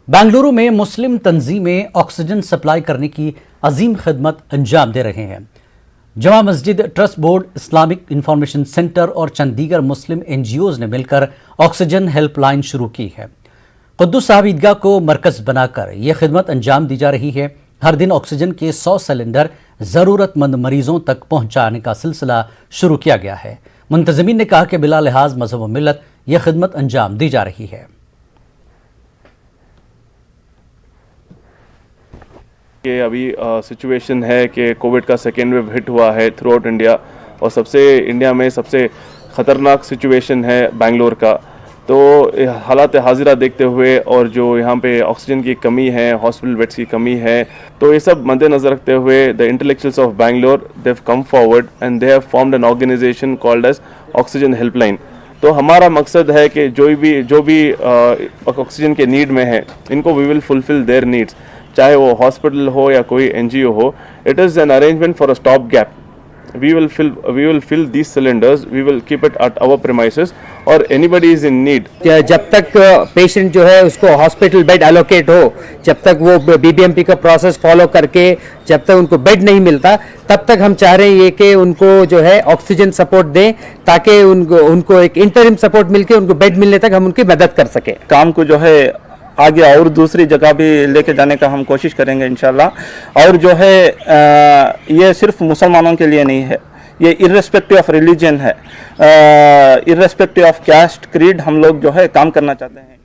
बेंगलुरु में मुस्लिम तंजीमें oxygen supply करने की अजीम खिदमत अंजाम दे रहे हैं। जमा मस्जिद trust board, Islamic information centre और चंद दीगर मुस्लिम एनजीओज ने मिलकर ऑक्सीजन हेल्पलाइन शुरू की है। कुद्दुस साहब ईदगाह को मरकज बनाकर यह खिदमत अंजाम दी जा रही है। हर दिन ऑक्सीजन के 100 सिलेंडर ज़रूरतमंद मरीजों तक पहुंचाने का सिलसिला शुरू किया गया है। मुंतज़मीन ने कहा कि बिला लिहाज मजहब व मिल्लत यह खिदमत अंजाम दी जा रही है। कि अभी सिचुएशन है कि कोविड का सेकेंड वेव हिट हुआ है थ्रू आउट इंडिया और इंडिया में सबसे ख़तरनाक सिचुएशन है बेंगलोर का। तो हालात हाजिरा देखते हुए और जो यहाँ पे ऑक्सीजन की कमी है, हॉस्पिटल बेड्स की कमी है, तो ये सब मद्देनज़र रखते हुए the intellectuals of Bangalore they have come forward and they have formed an organisation called as oxygen helpline. तो हमारा मकसद है कि जो भी ऑक्सीजन के नीड में है, इनको we will fulfil their needs, चाहे वो हॉस्पिटल हो या कोई एनजीओ हो। It is an arrangement for a stop gap. we will fill these cylinders, we will keep it at our premises or anybody is in need। जब तक patient जो है उसको हॉस्पिटल बेड एलोकेट हो, जब तक वो बीबीएमपी का प्रोसेस फॉलो करके जब तक उनको बेड नहीं मिलता, तब तक हम चाह रहे हैं ये कि उनको जो है ऑक्सीजन सपोर्ट दें, ताकि उनको एक इंटरिम सपोर्ट मिलके उनको बेड मिलने तक हम उनकी मदद कर सके। काम को जो है आगे और दूसरी जगह भी लेके जाने का हम कोशिश करेंगे इंशाल्लाह। और जो है ये सिर्फ मुसलमानों के लिए नहीं है, ये इर्रेस्पेक्टिव ऑफ रिलीजन है, इर्रेस्पेक्टिव ऑफ कास्ट क्रीड हम लोग जो है काम करना चाहते हैं।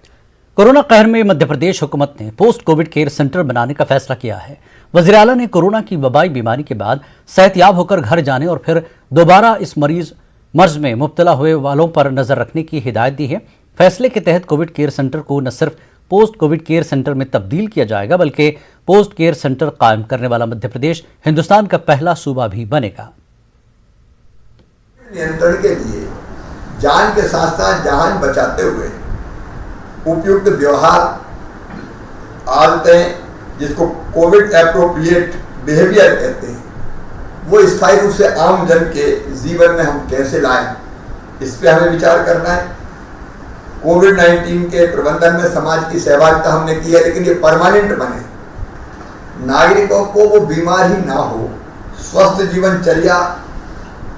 कोरोना कहर में मध्य प्रदेश हुकूमत ने पोस्ट कोविड केयर सेंटर बनाने का फैसला किया है। वज़ीर आला ने कोरोना की वबाई बीमारी के बाद सेहतयाब होकर घर जाने और फिर दोबारा इस मर्ज में मुब्तला हुए वालों पर नजर रखने की हिदायत दी है। फैसले के तहत कोविड केयर सेंटर को न सिर्फ पोस्ट कोविड केयर सेंटर में तब्दील किया जाएगा, बल्कि पोस्ट केयर सेंटर कायम करने वाला मध्य प्रदेश हिंदुस्तान का पहला सूबा भी बनेगा। नियंत्रण के लिए जान के साथ साथ जहान बचाते हुए उपयुक्त व्यवहार, आदतें, जिसको कोविड एप्रोप्रिएट बिहेवियर कहते हैं, वो स्थायी रूप से आम जन के जीवन में हम कैसे लाएं, इस पे हमें विचार करना है। कोविड-19 के प्रबंधन में समाज की सहभागिता हमने की है, लेकिन ये परमानेंट बने, नागरिकों को वो बीमार ही ना हो, स्वस्थ जीवनचर्या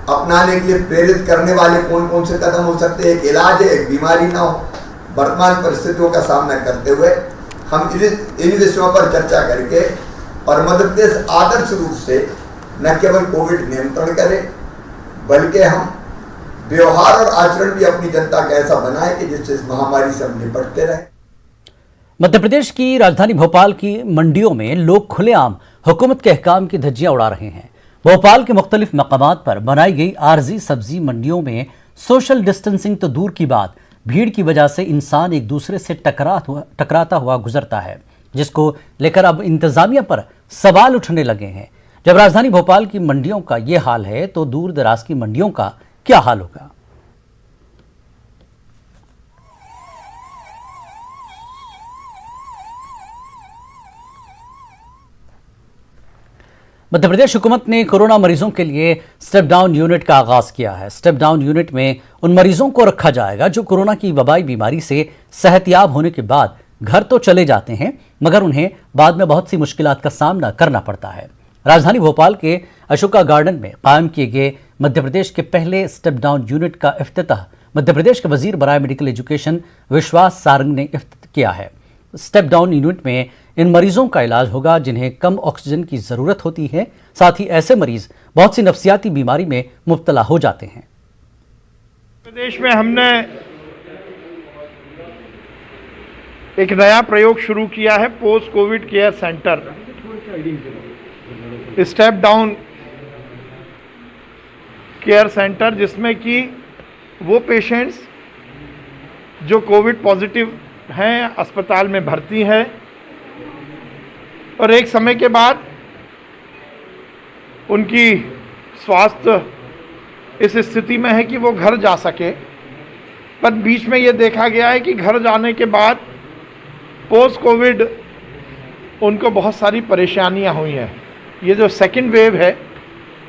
अपनाने के लिए प्रेरित करने वाले कौन कौन से कदम हो सकते हैं। एक इलाज है, एक बीमारी ना हो। वर्तमान परिस्थितियों का सामना करते हुए हम इन विषयों पर चर्चा करके और मध्य प्रदेश आदर्श रूप से न केवल कोविड नियंत्रण करे, बल्कि हम व्यवहार और आचरण भी अपनी जनता का ऐसा बनाए कि जिससे इस महामारी से हम निपटते रहे। मध्य प्रदेश की राजधानी भोपाल की मंडियों में लोग खुलेआम हुकूमत के अहकाम की धज्जियां उड़ा रहे हैं। भोपाल के मुख्तलिफ मकामात पर बनाई गई आरजी सब्जी मंडियों में सोशल डिस्टेंसिंग तो दूर की बात, भीड़ की वजह से इंसान एक दूसरे से टकराता हुआ गुजरता है, जिसको लेकर अब इंतजामिया पर सवाल उठने लगे हैं। जब राजधानी भोपाल की मंडियों का ये हाल है, तो दूर दराज की मंडियों का क्या हाल होगा। मध्य प्रदेश हुकूमत ने कोरोना मरीजों के लिए स्टेप डाउन यूनिट का आगाज किया है। स्टेप डाउन यूनिट में उन मरीजों को रखा जाएगा जो कोरोना की वबाई बीमारी से सेहतयाब होने के बाद घर तो चले जाते हैं, मगर उन्हें बाद में बहुत सी मुश्किलात का सामना करना पड़ता है। राजधानी भोपाल के अशोका गार्डन में कायम किए गए मध्य प्रदेश के पहले स्टेप डाउन यूनिट का इफ्तिताह मध्य प्रदेश के वजीर बराए मेडिकल एजुकेशन विश्वास सारंग ने किया है। स्टेप डाउन यूनिट में इन मरीजों का इलाज होगा जिन्हें कम ऑक्सीजन की जरूरत होती है। साथ ही ऐसे मरीज बहुत सी नफ्सियाती बीमारी में मुब्तला हो जाते हैं। प्रदेश में हमने एक नया प्रयोग शुरू किया है, post Covid care centre, step down care centre, जिसमें कि वो पेशेंट्स जो कोविड पॉजिटिव हैं, अस्पताल में भर्ती हैं और एक समय के बाद उनकी स्वास्थ्य इस स्थिति में है कि वो घर जा सके, पर बीच में ये देखा गया है कि घर जाने के बाद पोस्ट कोविड उनको बहुत सारी परेशानियां हुई हैं। ये जो सेकंड वेव है,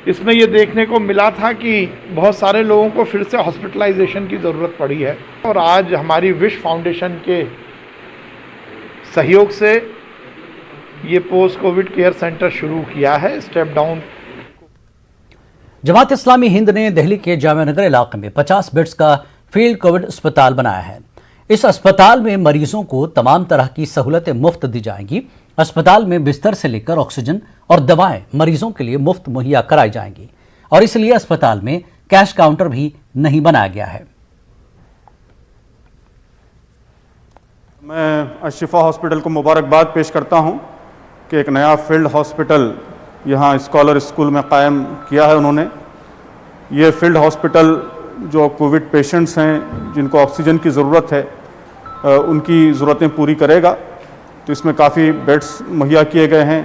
इसमें ये देखने को मिला था कि बहुत सारे लोगों को फिर से हॉस्पिटलाइजेशन की ज़रूरत पड़ी है। और आज हमारी विश फाउंडेशन के सहयोग से ये पोस्ट कोविड केयर सेंटर शुरू किया है। स्टेप डाउन जमात इस्लामी हिंद ने दिल्ली के जामिया नगर इलाके में 50 बेड्स का फील्ड कोविड अस्पताल बनाया है। इस अस्पताल में मरीजों को तमाम तरह की सहूलतें मुफ्त दी जाएंगी। अस्पताल में बिस्तर से लेकर ऑक्सीजन और दवाएं मरीजों के लिए मुफ्त मुहैया कराई जाएंगी और इसलिए अस्पताल में कैश काउंटर भी नहीं बनाया गया है। मैं अशिफा हॉस्पिटल को मुबारकबाद पेश करता हूं कि एक नया फील्ड हॉस्पिटल यहाँ स्कॉलर स्कूल में कायम किया है उन्होंने। ये फील्ड हॉस्पिटल जो कोविड पेशेंट्स हैं जिनको ऑक्सीजन की ज़रूरत है उनकी ज़रूरतें पूरी करेगा। तो इसमें काफ़ी बेड्स मुहैया किए गए हैं,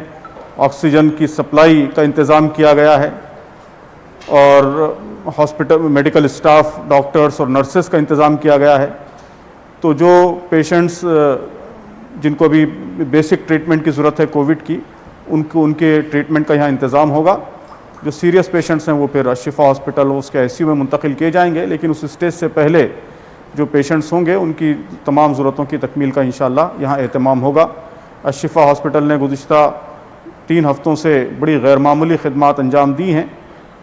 ऑक्सीजन की सप्लाई का इंतज़ाम किया गया है और हॉस्पिटल में मेडिकल स्टाफ, डॉक्टर्स और नर्सेस का इंतज़ाम किया गया है। तो जो पेशेंट्स जिनको भी बेसिक ट्रीटमेंट की ज़रूरत है कोविड की, उनके ट्रीटमेंट का यहाँ इंतज़ाम होगा। जो सीरियस पेशेंट्स हैं वो फिर अशिफा हॉस्पिटल उसके आईसीयू में मुंतकिल किए जाएंगे, लेकिन उस स्टेज से पहले जो पेशेंट्स होंगे उनकी तमाम ज़रूरतों की तकमील का इंशाअल्लाह यहाँ एहतमाम होगा। अशिफा हॉस्पिटल ने गुज़िश्ता 3 हफ़्तों से बड़ी गैर मामूली खिदमात अंजाम दी हैं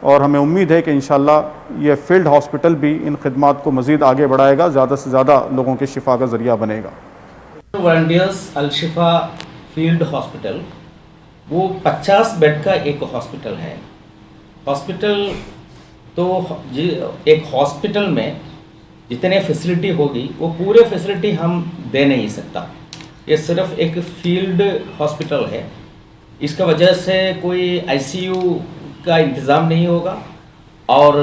और हमें उम्मीद है कि इंशाअल्लाह ये फील्ड हॉस्पिटल भी इन खिदमात को मज़ीद आगे बढ़ाएगा, ज़्यादा से ज़्यादा लोगों के शिफा का ज़रिया बनेगा। वॉलंटियर्स अल-शिफा फील्ड हॉस्पिटल वो 50 बेड का एक हॉस्पिटल है। हॉस्पिटल तो एक हॉस्पिटल में जितने फैसिलिटी होगी वो पूरे फैसिलिटी हम दे नहीं सकता। ये सिर्फ एक फील्ड हॉस्पिटल है। इसका वजह से कोई आईसीयू का इंतज़ाम नहीं होगा और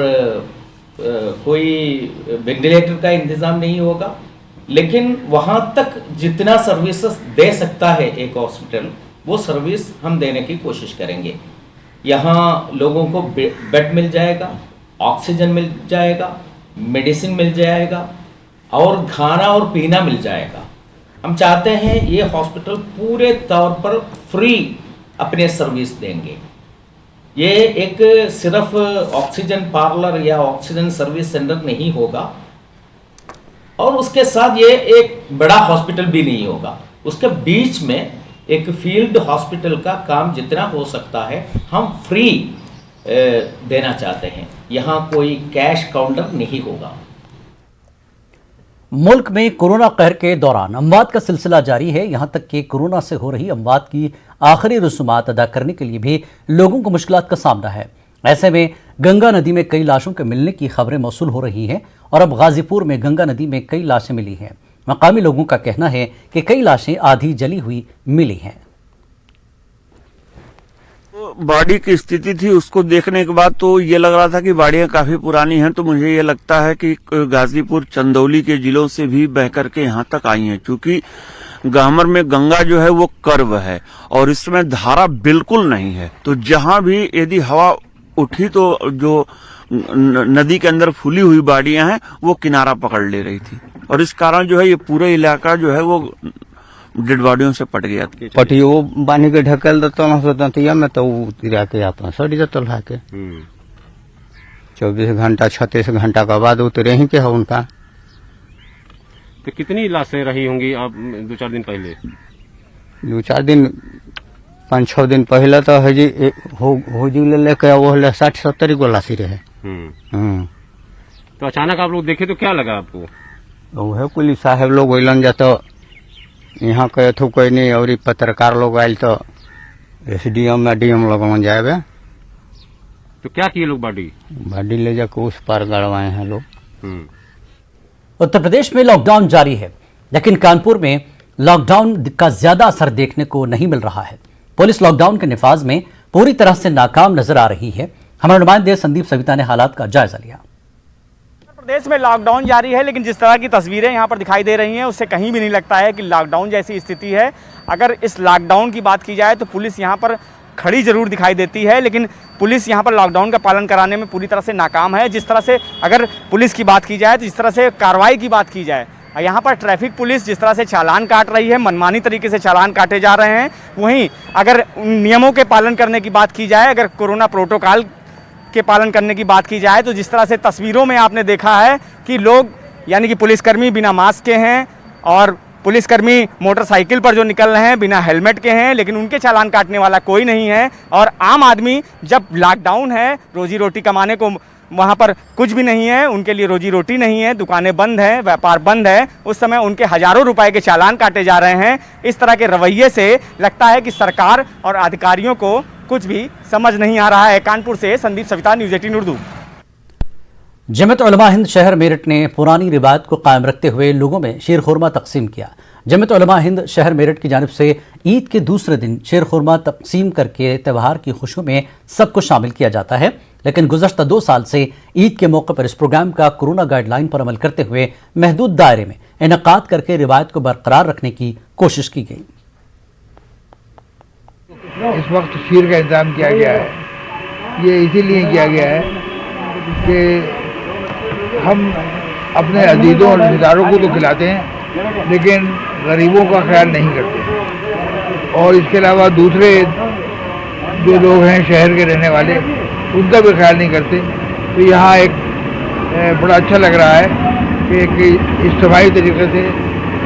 कोई वेंटिलेटर का इंतज़ाम नहीं होगा, लेकिन वहाँ तक जितना सर्विसेज दे सकता है एक हॉस्पिटल वो सर्विस हम देने की कोशिश करेंगे। यहाँ लोगों को बेड मिल जाएगा, ऑक्सीजन मिल जाएगा, मेडिसिन मिल जाएगा और खाना और पीना मिल जाएगा। हम चाहते हैं ये हॉस्पिटल पूरे तौर पर फ्री अपने सर्विस देंगे। ये एक सिर्फ ऑक्सीजन पार्लर या ऑक्सीजन सर्विस सेंटर नहीं होगा और उसके साथ ये एक बड़ा हॉस्पिटल भी नहीं होगा। उसके बीच में एक फील्ड हॉस्पिटल का काम जितना हो सकता है हम फ्री देना चाहते हैं। यहाँ कोई कैश काउंटर नहीं होगा। मुल्क में कोरोना कहर के दौरान अमवात का सिलसिला जारी है। यहां तक कि कोरोना से हो रही अमवात की आखिरी रसूमात अदा करने के लिए भी लोगों को मुश्किलात का सामना है। ऐसे में गंगा नदी में कई लाशों के मिलने की खबरें मौसूल हो रही हैं और अब गाजीपुर में गंगा नदी में कई लाशें मिली हैं। मकामी लोगों का कहना है कि कई लाशें आधी जली हुई मिली हैं। बाड़ी की स्थिति थी उसको देखने के बाद तो ये लग रहा था कि बाड़ियां काफी पुरानी हैं, तो मुझे ये लगता है कि गाजीपुर, चंदौली के जिलों से भी बह करके यहाँ तक आई हैं, क्योंकि गामर में गंगा जो है वो कर्व है और इसमें धारा बिल्कुल नहीं है। तो जहां भी यदि हवा उठी तो जो नदी के अंदर फूली हुई बाड़ियां हैं वो किनारा पकड़ ले रही थी और इस कारण जो है ये पूरा इलाका जो है वो डेड बॉडियों से पट गया। पटियो बांध के ढकेल देता नतिया में तो गिरा के आता सड़ जाता ला के 24 घंटा 36 घंटा के बाद उतरे ही के है उनका। तो कितनी लाशें रही होंगी आप 2-4 दिन पहले? 2-4 दिन 5-6 दिन पहले तो है जी हो जी लेके वो 60-70 गो लाशी रहे। तो अचानक आप लोग देखे तो क्या लगा आपको? वह पुलिस साहब लोग वैलन जाता यहाँ कहे थो कोई नहीं और पत्रकार लोग आये तो एसडीएम या डीएम लोग जाए। तो क्या किए लोग? बाडी ले जाकर उस पार गड़वाए हैं लोग। उत्तर प्रदेश में लॉकडाउन जारी है, लेकिन कानपुर में लॉकडाउन का ज्यादा असर देखने को नहीं मिल रहा है। पुलिस लॉकडाउन के निफाज में पूरी तरह से नाकाम नजर आ रही है। हमारे नुमाइंदे संदीप सविता ने हालात का जायजा लिया। प्रदेश में लॉकडाउन जारी है, लेकिन जिस तरह की तस्वीरें यहाँ पर दिखाई दे रही हैं उससे कहीं भी नहीं लगता है कि लॉकडाउन जैसी स्थिति है। अगर इस लॉकडाउन की बात की जाए तो पुलिस यहाँ पर खड़ी जरूर दिखाई देती है, लेकिन पुलिस यहाँ पर लॉकडाउन का पालन कराने में पूरी तरह से नाकाम है। जिस तरह से अगर पुलिस की बात की जाए तो जिस तरह से कार्रवाई की बात की जाए, यहाँ पर ट्रैफिक पुलिस जिस तरह से चालान काट रही है, मनमानी तरीके से चालान काटे जा रहे हैं। वहीं अगर नियमों के पालन करने की बात की जाए, अगर कोरोना प्रोटोकॉल के पालन करने की बात की जाए तो जिस तरह से तस्वीरों में आपने देखा है कि लोग यानी कि पुलिसकर्मी बिना मास्क के हैं और पुलिसकर्मी मोटरसाइकिल पर जो निकल रहे हैं बिना हेलमेट के हैं, लेकिन उनके चालान काटने वाला कोई नहीं है। और आम आदमी जब लॉकडाउन है, रोजी रोटी कमाने को वहाँ पर कुछ भी नहीं है, उनके लिए रोजी रोटी नहीं है, दुकानें बंद हैं, व्यापार बंद है, उस समय उनके हजारों रुपए के चालान काटे जा रहे हैं। इस तरह के रवैये से लगता है कि सरकार और अधिकारियों को कुछ भी समझ नहीं आ रहा है। कानपुर से संदीप सविता, न्यूज़ 18 उर्दू। जमीयत उलमा हिंद शहर मेरठ ने पुरानी रिवायत को कायम रखते हुए लोगों में शीर खुरमा तकसीम किया। जमीयत उलमा हिंद शहर मेरठ की जानिब से ईद के दूसरे दिन शीर खुरमा तकसीम करके त्यौहार की खुशियों में सबको शामिल किया जाता है, लेकिन गुज़श्ता 2 साल से ईद के मौके पर इस प्रोग्राम का कोरोना गाइडलाइन पर अमल करते हुए महदूद दायरे में इनेकाद करके रिवायत को बरकरार रखने की कोशिश की गई। इस वक्त शीर का इंतजाम किया गया है, ये इसीलिए किया गया है कि हम अपने अजीज़ों और रिश्तेदारों को तो खिलाते हैं, लेकिन गरीबों का ख्याल नहीं करते। और इसके अलावा दूसरे जो लोग हैं शहर के रहने वाले, उनका भी ख्याल नहीं करते। तो यहाँ एक बड़ा अच्छा लग रहा है कि एक इज्तिमाई तरीके से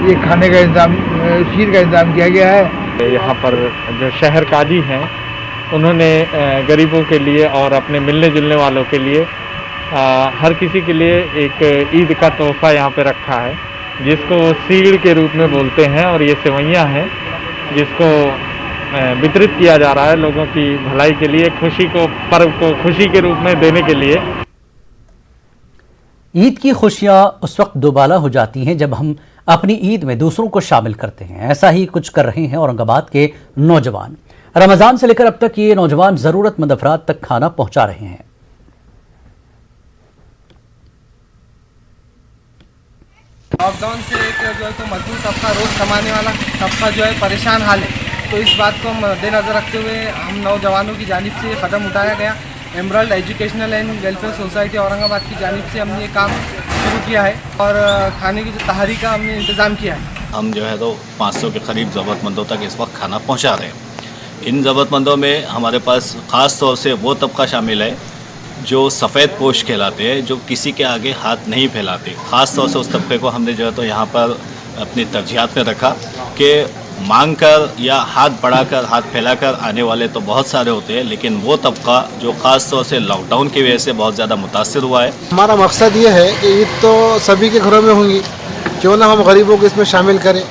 ये खाने का इंतजाम, शीर का इंतजाम किया गया है। यहाँ पर जो शहर काजी हैं, उन्होंने गरीबों के लिए और अपने मिलने जुलने वालों के लिए हर किसी के लिए एक ईद का तोहफा यहाँ पे रखा है, जिसको सीड़ के रूप में बोलते हैं। और ये सेवइयाँ हैं जिसको वितरित किया जा रहा है लोगों की भलाई के लिए, खुशी को, पर्व को खुशी के रूप में देने के लिए। ईद की खुशियाँ उस वक्त दोबाला हो जाती हैं जब हम अपनी ईद में दूसरों को शामिल करते हैं। ऐसा ही कुछ कर रहे हैं औरंगाबाद के नौजवान। रमज़ान से लेकर अब तक ये नौजवान ज़रूरतमंद अफराद तक खाना पहुँचा रहे हैं। लॉकडाउन से एक जो है तो मजदूर तबका, रोज़ कमाने वाला तबका जो है परेशान हाल है। तो इस बात को मद्देनज़र रखते हुए हम नौजवानों की जानिब से कदम उठाया गया। Emerald educational and welfare society Aurangabad की जानिब से हमने ये काम शुरू किया है और खाने की जो तहारी का हमने इंतज़ाम किया है। हम जो है तो 500 के करीब ज़रूरतमंदों तक इस वक्त खाना पहुँचा रहे हैं। इन ज़रूरतमंदों में हमारे पास ख़ास तौर से वो तबका शामिल है जो सफ़ेद पोश कहलाते हैं, जो किसी के आगे हाथ नहीं फैलाते। ख़ास तौर से उस तबके को हमने जो है तो यहाँ पर अपनी तरजीहात में रखा कि मांग कर या हाथ बढ़ाकर, हाथ फैलाकर आने वाले तो बहुत सारे होते हैं, लेकिन वो तबका जो ख़ास तौर से लॉकडाउन की वजह से बहुत ज़्यादा मुतासिर हुआ है। हमारा मकसद ये है कि ईद तो सभी के घरों में होंगी, क्यों ना हम गरीबों को इसमें शामिल करें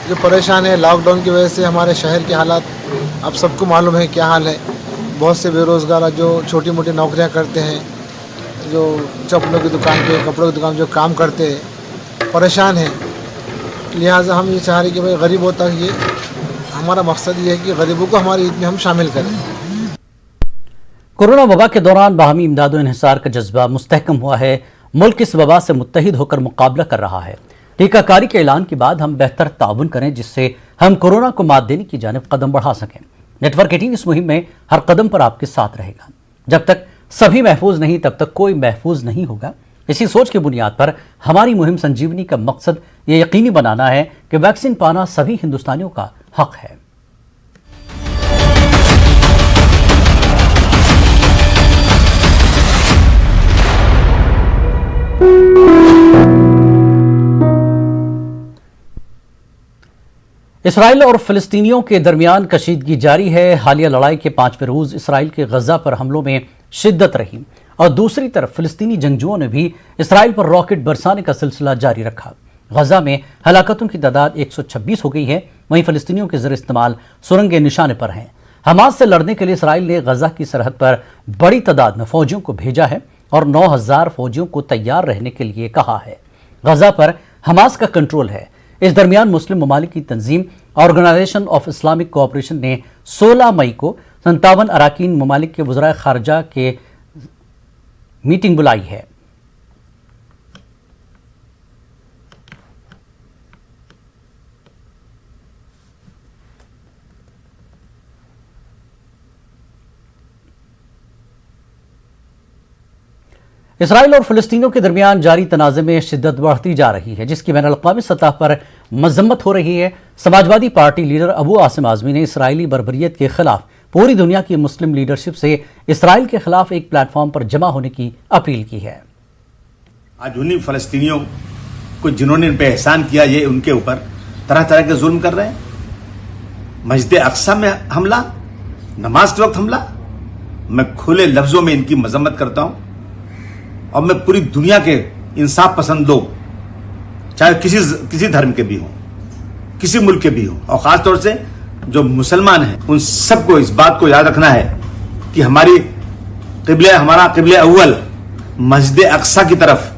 जो परेशान है। लॉकडाउन की वजह से हमारे शहर के हालात आप सबको मालूम है क्या हाल है। बहुत से बेरोज़गार जो छोटी मोटी नौकरियां करते हैं, जो चप्पलों की दुकान पे, कपड़ों की दुकान जो काम करते हैं, परेशान हैं। लिहाजा हम ये चाह रहे हैं कि भाई गरीबों तक ये हमारा मकसद ये है कि गरीबों को हमारी ईद में हम शामिल करें। कोरोना वबा के दौरान बाहमी इमदाद व इन्हिसार का जज्बा मुस्तहकम हुआ है। मुल्क इस वबा से मुत्तहिद होकर मुकाबला कर रहा है। टीकाकारी के ऐलान के बाद हम बेहतर ताउन करें जिससे हम कोरोना को मात देने की जानिब कदम बढ़ा सकें। नेटवर्क 18 इस मुहिम में हर कदम पर आपके साथ रहेगा। जब तक सभी महफूज नहीं तब तक कोई महफूज नहीं होगा। इसी सोच की बुनियाद पर हमारी मुहिम संजीवनी का मकसद ये यकीनी बनाना है कि वैक्सीन पाना सभी हिंदुस्तानियों का हक है। इसराइल और फिलिस्तीनियों के दरमियान कशीदगी जारी है। हालिया लड़ाई के 5वें रोज इसराइल के गजा पर हमलों में शिद्दत रही और दूसरी तरफ फिलिस्तीनी जंगजुओं ने भी इसराइल पर रॉकेट बरसाने का सिलसिला जारी रखा। गजा में हलाकतों की तादाद 126 हो गई है। वहीं फिलिस्तीनियों के ज़र इस्तेमाल सुरंगे निशाने पर हैं। हमास से लड़ने के लिए इसराइल ने गजा की सरहद पर बड़ी तादाद में फौजियों को भेजा है और 9000 फौजियों को तैयार रहने के लिए कहा है। गजा पर हमास का कंट्रोल है। इस दरमियान मुस्लिम ममालिक की तंजीम ऑर्गेनाइजेशन ऑफ इस्लामिक कोऑपरेशन ने 16 मई को 57 अराकीन ममालिक के वज़राए खारजा के मीटिंग बुलाई है। इसराइल और फिलिस्तीनियों के दरमियान जारी तनाज़े में शिद्दत बढ़ती जा रही है, जिसकी बैनुल-अक़वामी सतह पर मजम्मत हो रही है। समाजवादी पार्टी लीडर अबू आसिम आज़मी ने इसराइली बर्बरियत के खिलाफ पूरी दुनिया की मुस्लिम लीडरशिप से इसराइल के खिलाफ एक प्लेटफॉर्म पर जमा होने की अपील की है। आज उन्हीं फ़लस्तीनियों को जिन्होंने इन पे एहसान किया, ये उनके ऊपर तरह तरह के जुल्म कर रहे हैं। मस्जिद अक्सा में हमला, नमाज के वक्त हमला, मैं खुले लफ्जों में इनकी मजम्मत करता हूं और मैं पूरी दुनिया के इंसाफ पसंद लोग, चाहे किसी धर्म के भी हों, किसी मुल्क के भी हों, और खासतौर से जो मुसलमान हैं, उन सबको इस बात को याद रखना है कि हमारा क़िबला अव्वल मस्जिद अक्सा की तरफ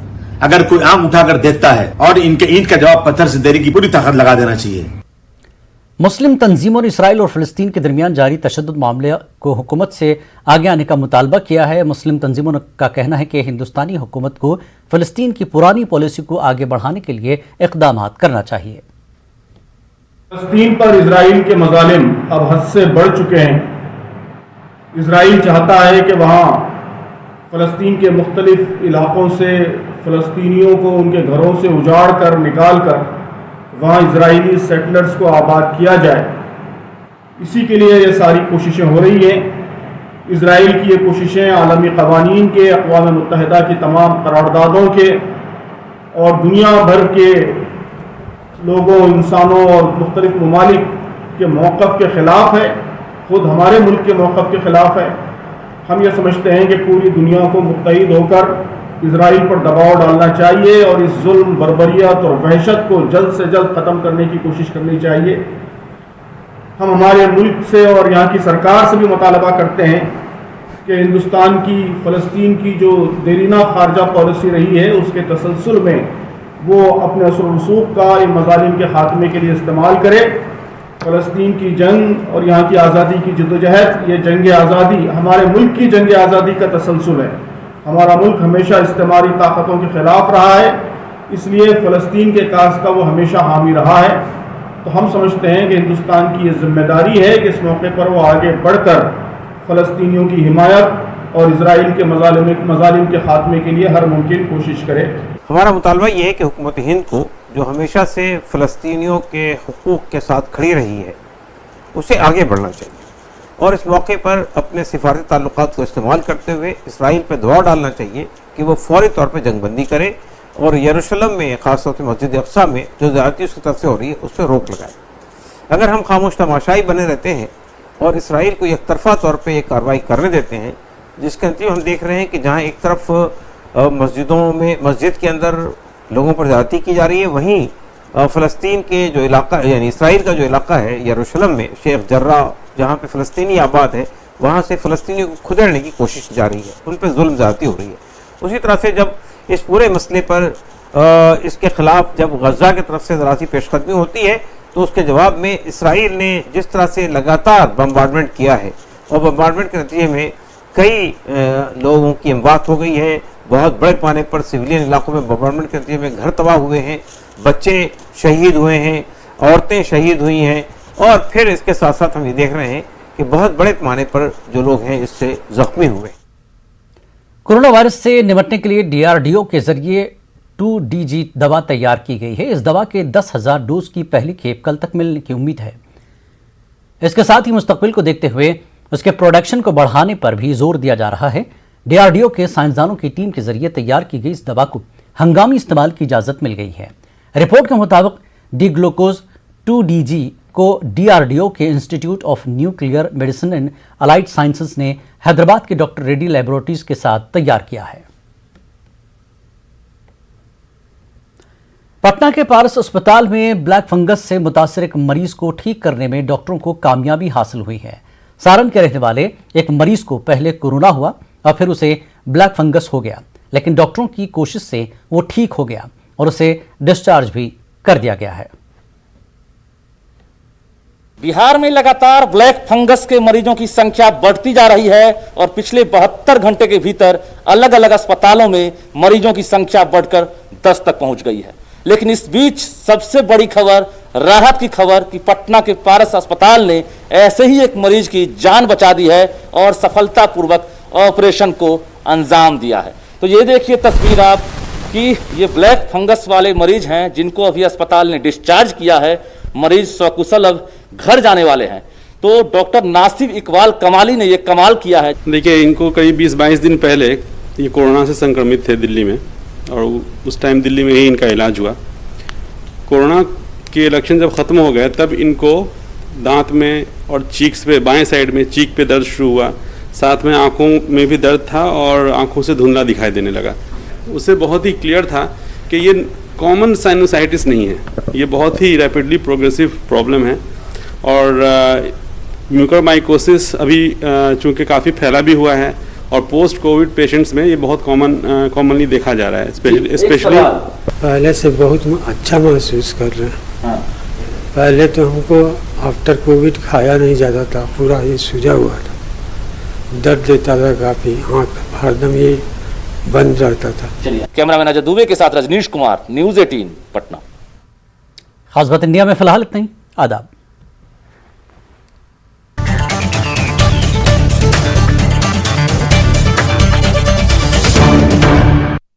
अगर कोई आंख उठाकर देखता है और इनके ईंट का जवाब पत्थर से देने की पूरी ताकत लगा देना चाहिए। मुस्लिम तंजीमों ने इसराइल और फ़लस्तीन के दरमियान जारी तशद्दुद मामले को हुकूमत से आगे आने का मुतालबा किया है। मुस्लिम तंजीमों का कहना है कि हिंदुस्तानी हुकूमत को फ़लस्तीन की पुरानी पॉलिसी को आगे बढ़ाने के लिए इक़दाम करना चाहिए। फ़लस्तीन पर इसराइल के मज़ालिम अब हद से बढ़ चुके हैं। इसराइल चाहता है कि वहाँ फ़लस्तीन के मुख्तलिफ इलाकों से फ़लस्तीनियों को उनके घरों से उजाड़ कर निकाल कर वहाँ इजरायली सेटलर्स को आबाद किया जाए। इसी के लिए ये सारी कोशिशें हो रही हैं। इजराइल की ये कोशिशें आलमी क़वानीन के, अक़वाम मुत्तहिदा की तमाम करारदादों के और दुनिया भर के लोगों, इंसानों और मुख्तलिफ ममालिक के मौक़िफ़ के ख़िलाफ़ है, ख़ुद हमारे मुल्क के मौक़िफ़ के ख़िलाफ़ है। हम ये समझते हैं कि पूरी दुनिया को मुत्तहिद होकर इजराइल पर दबाव डालना चाहिए और इस जुल्म, बर्बरियत और वहशत को जल्द से जल्द ख़त्म करने की कोशिश करनी चाहिए। हम हमारे मुल्क से और यहाँ की सरकार से भी मुतालबा करते हैं कि हिंदुस्तान की फ़लस्तीन की जो देरीना खारजा पॉलिसी रही है उसके तसलसल में वो अपने असर रसूख का इन मज़ालिम के ख़ात्मे के लिए इस्तेमाल करे। फ़लस्तीन की जंग और यहाँ की आज़ादी की जद्दोजहद, ये जंग आज़ादी हमारे मुल्क की जंग आज़ादी का तसलसल है। हमारा मुल्क हमेशा इस्तेमारी ताकतों के ख़िलाफ़ रहा है, इसलिए फ़लस्तीन के काज का वो हमेशा हामी रहा है। तो हम समझते हैं कि हिंदुस्तान की ये जिम्मेदारी है कि इस मौके पर वो आगे बढ़कर फ़लस्तीनियों की हिमायत और इजराइल के मज़ालिम के ख़ात्मे के लिए हर मुमकिन कोशिश करे। हमारा मुतालबा ये है कि हुकूमत हिंद को, जो हमेशा से फ़लस्तीनियों के हुकूक़ के साथ खड़ी रही है, उसे आगे बढ़ना चाहिए और इस मौके पर अपने सिफारती ताल्लुकात को इस्तेमाल करते हुए इसराइल पर दबाव डालना चाहिए कि वो फौरी तौर पर जंगबंदी करे और यरूशलेम में, ख़ास तौर से मस्जिद अक्सा में जो ज़्यादती उसकी तरफ से हो रही है, उस पर रोक लगाए। अगर हम खामोश तमाशाई बने रहते हैं और इसराइल को एक तरफा तौर पर एक कार्रवाई करने देते हैं, जिसके नतीजे हम देख रहे हैं कि जहाँ एक तरफ मस्जिदों में, मस्जिद के अंदर लोगों पर ज़्यादती की जा रही है, वहीं फ़लस्तीन के जो इलाका, यानी इसराइल का जो इलाका है यरूशलेम में, शेख जर्रा, जहाँ पे फ़लस्तीनी आबाद है, वहाँ से फ़लस्तीनियों को खुदेड़ने की कोशिश की जा रही है, उन पर जुल्म ज़्यादती हो रही है। उसी तरह से जब इस पूरे मसले पर इसके ख़िलाफ़ जब गज़ा की तरफ से ज़रा सी पेशकदमी होती है, तो उसके जवाब में इसराइल ने जिस तरह से लगातार बम्बार्डमेंट किया है और बम्बार्डमेंट के नतीजे में कई लोगों की अमवात हो गई है, बहुत बड़े पैमाने पर सिविलियन इलाकों में बम्बार्डमेंट के नतीजे में घर तबाह हुए हैं, बच्चे शहीद हुए हैं, औरतें शहीद हुई हैं और फिर इसके साथ साथ हम ये देख रहे हैं कि बहुत बड़े पैमाने पर जो लोग हैं इससे जख्मी हुए। कोरोना वायरस से निपटने के लिए डीआरडीओ के जरिए 2DG दवा तैयार की गई है। इस दवा के 10,000 डोज की पहली खेप कल तक मिलने की उम्मीद है। इसके साथ ही मुस्तकबिल को देखते हुए उसके प्रोडक्शन को बढ़ाने पर भी जोर दिया जा रहा है। डीआरडीओ के साइंसदानों की टीम के जरिए तैयार की गई इस दवा को हंगामी इस्तेमाल की इजाज़त मिल गई है। रिपोर्ट के मुताबिक डी-ग्लूकोज 2DG को डीआरडीओ के institute of nuclear medicine and allied sciences ने हैदराबाद के डॉक्टर रेड्डी लैबोरेटरीज के साथ तैयार किया है। पटना के पारस अस्पताल में ब्लैक फंगस से मुतासर एक मरीज को ठीक करने में डॉक्टरों को कामयाबी हासिल हुई है। सारण के रहने वाले एक मरीज को पहले कोरोना हुआ और फिर उसे ब्लैक फंगस हो गया, लेकिन डॉक्टरों की कोशिश से वो ठीक हो गया और उसे डिस्चार्ज भी कर दिया गया है। बिहार में लगातार ब्लैक फंगस के मरीजों की संख्या बढ़ती जा रही है और पिछले 72 घंटे के भीतर अलग अलग अस्पतालों में मरीजों की संख्या बढ़कर 10 तक पहुंच गई है। लेकिन इस बीच सबसे बड़ी खबर, राहत की खबर कि पटना के पारस अस्पताल ने ऐसे ही एक मरीज की जान बचा दी है और सफलतापूर्वक ऑपरेशन को अंजाम दिया है। तो ये देखिए तस्वीर आप कि ये ब्लैक फंगस वाले मरीज हैं जिनको अभी अस्पताल ने डिस्चार्ज किया है। मरीज सकुशल अब घर जाने वाले हैं। तो डॉक्टर नासिर इकबाल कमाली ने ये कमाल किया है। देखिए, इनको करीब 20-22 दिन पहले ये कोरोना से संक्रमित थे दिल्ली में और उस टाइम दिल्ली में ही इनका इलाज हुआ। कोरोना के इलेक्शन जब ख़त्म हो गए तब इनको दांत में और चीक्स पे, बाएं साइड में चीक पे दर्द शुरू हुआ, साथ में आंखों में भी दर्द था और आंखों से धुंधला दिखाई देने लगा। उससे बहुत ही क्लियर था कि ये कॉमन साइनोसाइटिस नहीं है, ये बहुत ही रैपिडली प्रोग्रेसिव प्रॉब्लम है। और म्यूकरमाइकोसिस अभी चूँकि काफ़ी फैला भी हुआ है और पोस्ट कोविड पेशेंट्स में ये बहुत कॉमनली देखा जा रहा है। स्पेशली पहले से बहुत अच्छा महसूस कर रहे हैं। पहले तो हमको आफ्टर कोविड खाया नहीं जाता था, पूरा ये सूजा हुआ था, दर्द देता था काफ़ी, आँख हरदम ये बंद रहता था। कैमरामैन अजय दुबे के साथ रजनीश कुमार, न्यूज़ 18 पटना। खास बात इंडिया में फिलहाल इतना ही। आदाब।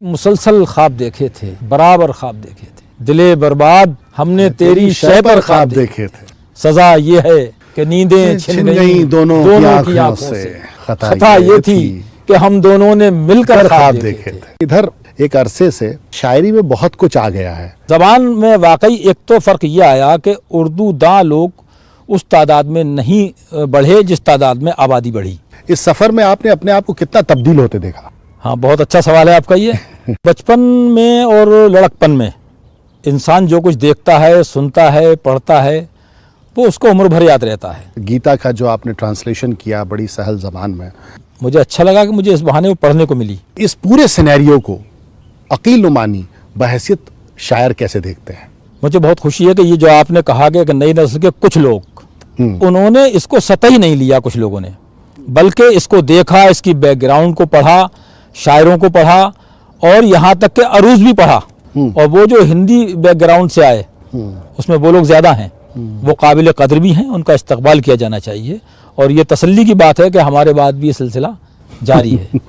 मुसलसल ख्वाब देखे थे, बराबर ख्वाब देखे थे, दिले बर्बाद हमने तेरी शय पर ख्वाब देखे थे। सजा ये है कि नींदें छिन गई दोनों की आंखों से। खता ये थी कि हम दोनों ने मिलकर ख्वाब देखे थे। इधर एक अरसे से शायरी में बहुत कुछ आ गया है। जबान में वाकई एक तो फ़र्क ये आया कि उर्दू दां लोग उस तादाद में नहीं बढ़े जिस तादाद में आबादी बढ़ी। इस सफ़र में आपने अपने आप को कितना तब्दील होते देखा? हाँ, बहुत अच्छा सवाल है आपका ये। बचपन में और लड़कपन में इंसान जो कुछ देखता है, सुनता है, पढ़ता है, वो उसको उम्र भर याद रहता है। गीता का जो आपने ट्रांसलेशन किया बड़ी सहल ज़बान में, मुझे अच्छा लगा कि मुझे इस बहाने वो पढ़ने को मिली। इस पूरे सिनेरियो को अकील नुमानी बहैसियत शायर कैसे देखते हैं? मुझे बहुत खुशी है कि ये जो आपने कहा कि नई नस्ल के कुछ लोग, उन्होंने इसको सतही नहीं लिया, कुछ लोगों ने, बल्कि इसको देखा, इसकी बैकग्राउंड को पढ़ा, शायरों को पढ़ा और यहाँ तक के अरूज भी पढ़ा। और वो जो हिंदी बैकग्राउंड से आए उसमें वो लोग ज़्यादा हैं, वो काबिल कदर भी हैं, उनका इस्तकबाल किया जाना चाहिए। और ये तसल्ली की बात है कि हमारे बाद भी ये सिलसिला जारी है।